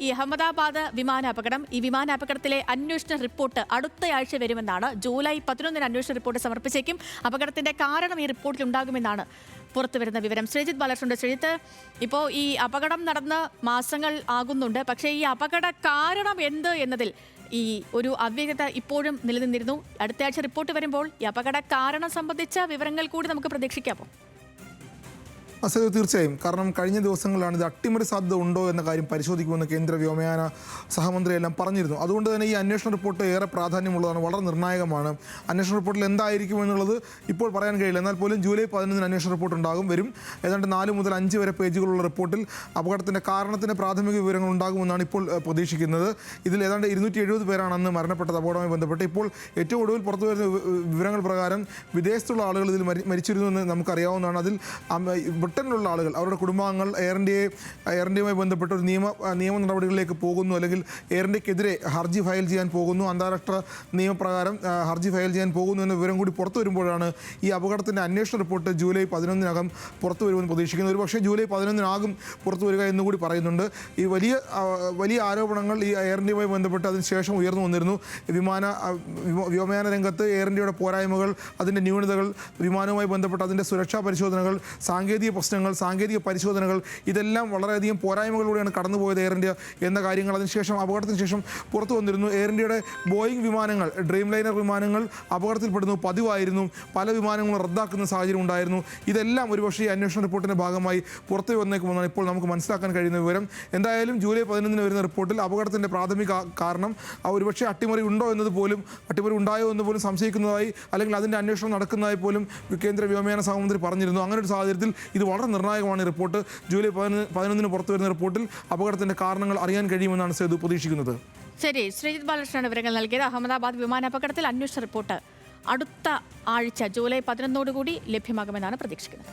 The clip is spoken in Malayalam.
ഈ അഹമ്മദാബാദ് വിമാനാപകടം, ഈ വിമാനാപകടത്തിലെ അന്വേഷണ റിപ്പോർട്ട് അടുത്തയാഴ്ച വരുമെന്നാണ്. ജൂലൈ 11 അന്വേഷണ റിപ്പോർട്ട് സമർപ്പിച്ചേക്കും. അപകടത്തിന്റെ കാരണം ഈ റിപ്പോർട്ടിൽ ഉണ്ടാകുമെന്നാണ് പുറത്തുവരുന്ന വിവരം. ശ്രീജിത്ത് ബാലകൃഷ്ണൻ, ശ്രീജിത്ത്, ഇപ്പോൾ ഈ അപകടം നടന്ന് മാസങ്ങൾ ആകുന്നുണ്ട്. പക്ഷേ ഈ അപകട കാരണം എന്ത് എന്നതിൽ ഈ ഒരു അവ്യക്തത ഇപ്പോഴും നിലനിന്നിരുന്നു. അടുത്തയാഴ്ച റിപ്പോർട്ട് വരുമ്പോൾ ഈ അപകട കാരണം സംബന്ധിച്ച വിവരങ്ങൾ കൂടി നമുക്ക് പ്രതീക്ഷിക്കാമോ? തീർച്ചയായും. കാരണം കഴിഞ്ഞ ദിവസങ്ങളിലാണ് ഇത് അട്ടിമറി സാധ്യത ഉണ്ടോ എന്ന കാര്യം പരിശോധിക്കുമെന്ന് കേന്ദ്ര വ്യോമയാന സഹമന്ത്രിയെല്ലാം പറഞ്ഞിരുന്നു. അതുകൊണ്ട് തന്നെ ഈ അന്വേഷണ റിപ്പോർട്ട് ഏറെ പ്രാധാന്യമുള്ളതാണ്, വളരെ നിർണായകമാണ്. അന്വേഷണ റിപ്പോർട്ടിൽ എന്തായിരിക്കും എന്നുള്ളത് ഇപ്പോൾ പറയാൻ കഴിയില്ല. എന്നാൽ പോലും ജൂലൈ 11 അന്വേഷണ റിപ്പോർട്ട് വരും. ഏതാണ്ട് 4 മുതൽ 5 വരെ പേജുകളുള്ള റിപ്പോർട്ടിൽ അപകടത്തിൻ്റെ കാരണത്തിന് പ്രാഥമിക വിവരങ്ങൾ ഉണ്ടാകുമെന്നാണ് ഇപ്പോൾ പ്രതീക്ഷിക്കുന്നത്. ഇതിൽ ഏതാണ്ട് 270 പേരാണ് അന്ന് മരണപ്പെട്ടത് അപകടവുമായി ബന്ധപ്പെട്ട്. ഇപ്പോൾ ഏറ്റവും ഒടുവിൽ പുറത്തു വരുന്ന വിവരങ്ങൾ പ്രകാരം വിദേശത്തുള്ള ആളുകൾ ഇതിൽ മരിച്ചിരുന്നു എന്ന് നമുക്കറിയാവുന്നതാണ്. അതിൽ ബ്രിട്ടനിലുള്ള ആളുകൾ, അവരുടെ കുടുംബാംഗങ്ങൾ എയർ ഇന്ത്യയുമായി ബന്ധപ്പെട്ട ഒരു നിയമ നടപടികളിലേക്ക് പോകുന്നു, അല്ലെങ്കിൽ എയർ ഇന്ത്യക്കെതിരെ ഹർജി ഫയൽ ചെയ്യാൻ പോകുന്നു, അന്താരാഷ്ട്ര നിയമപ്രകാരം ഹർജി ഫയൽ ചെയ്യാൻ പോകുന്നു എന്ന വിവരം കൂടി പുറത്തു വരുമ്പോഴാണ് ഈ അപകടത്തിൻ്റെ അന്വേഷണ റിപ്പോർട്ട് ജൂലൈ 11 പുറത്തു വരുമെന്ന് പ്രതീക്ഷിക്കുന്നത്. ഒരുപക്ഷേ ജൂലൈ 11 പുറത്തു വരിക എന്നുകൂടി പറയുന്നുണ്ട്. ഈ വലിയ ആരോപണങ്ങൾ ഈ എയർ ഇന്ത്യയുമായി ബന്ധപ്പെട്ട് അതിനുശേഷം ഉയർന്നു വന്നിരുന്നു. വ്യോമയാന രംഗത്ത് എയർ ഇന്ത്യയുടെ പോരായ്മകൾ, അതിൻ്റെ ന്യൂനതകൾ, വിമാനവുമായി ബന്ധപ്പെട്ട് അതിൻ്റെ സുരക്ഷാ പരിശോധനകൾ, സാങ്കേതിക പ്രശ്നങ്ങൾ, സാങ്കേതിക പരിശോധനകൾ, ഇതെല്ലാം വളരെയധികം പോരായ്മകളിലൂടെയാണ് കടന്നുപോയത് എയർ ഇന്ത്യ എന്ന കാര്യങ്ങൾ അതിനുശേഷം അപകടത്തിന് ശേഷം പുറത്തു വന്നിരുന്നു. എയർ ഇന്ത്യയുടെ ബോയിങ് വിമാനങ്ങൾ, ഡ്രീം ലൈനർ വിമാനങ്ങൾ അപകടത്തിൽപ്പെടുന്നു, പതിവായിരുന്നു. പല വിമാനങ്ങളും റദ്ദാക്കുന്ന സാഹചര്യം ഉണ്ടായിരുന്നു. ഇതെല്ലാം ഒരുപക്ഷേ ഈ അന്വേഷണ റിപ്പോർട്ടിൻ്റെ ഭാഗമായി പുറത്തു വന്നേക്കുമെന്നാണ് ഇപ്പോൾ നമുക്ക് മനസ്സിലാക്കാൻ കഴിയുന്ന വിവരം. എന്തായാലും ജൂലൈ 11 വരുന്ന റിപ്പോർട്ടിൽ അപകടത്തിൻ്റെ പ്രാഥമിക കാരണം ഒരുപക്ഷേ അട്ടിമറി ഉണ്ടോ എന്നത് പോലും, അട്ടിമറി ഉണ്ടായോ എന്ന് പോലും സംശയിക്കുന്നതായി, അല്ലെങ്കിൽ അതിൻ്റെ അന്വേഷണം നടക്കുന്നതായി പോലും കേന്ദ്ര വ്യോമയാന സഹമന്ത്രി പറഞ്ഞിരുന്നു. അങ്ങനെ ഒരു സാഹചര്യത്തിൽ ഇത് വളരെ നിർണായകമാണ്. ഈ റിപ്പോർട്ട് ജൂലൈ 11 പുറത്തു വരുന്ന റിപ്പോർട്ടിൽ അപകടത്തിൻ്റെ കാരണങ്ങൾ അറിയാൻ കഴിയുമെന്നാണ് സേതു പ്രതീക്ഷിക്കുന്നത്. ശരി, ശ്രീജിത്ത് ബാലകൃഷ്ണനാണ് വിവരങ്ങൾ നൽകിയത്. അഹമ്മദാബാദ് വിമാനാപകടത്തിൽ അന്വേഷണ റിപ്പോർട്ട് അടുത്ത ആഴ്ച ജൂലൈ 11 ലഭ്യമാകുമെന്നാണ് പ്രതീക്ഷിക്കുന്നത്.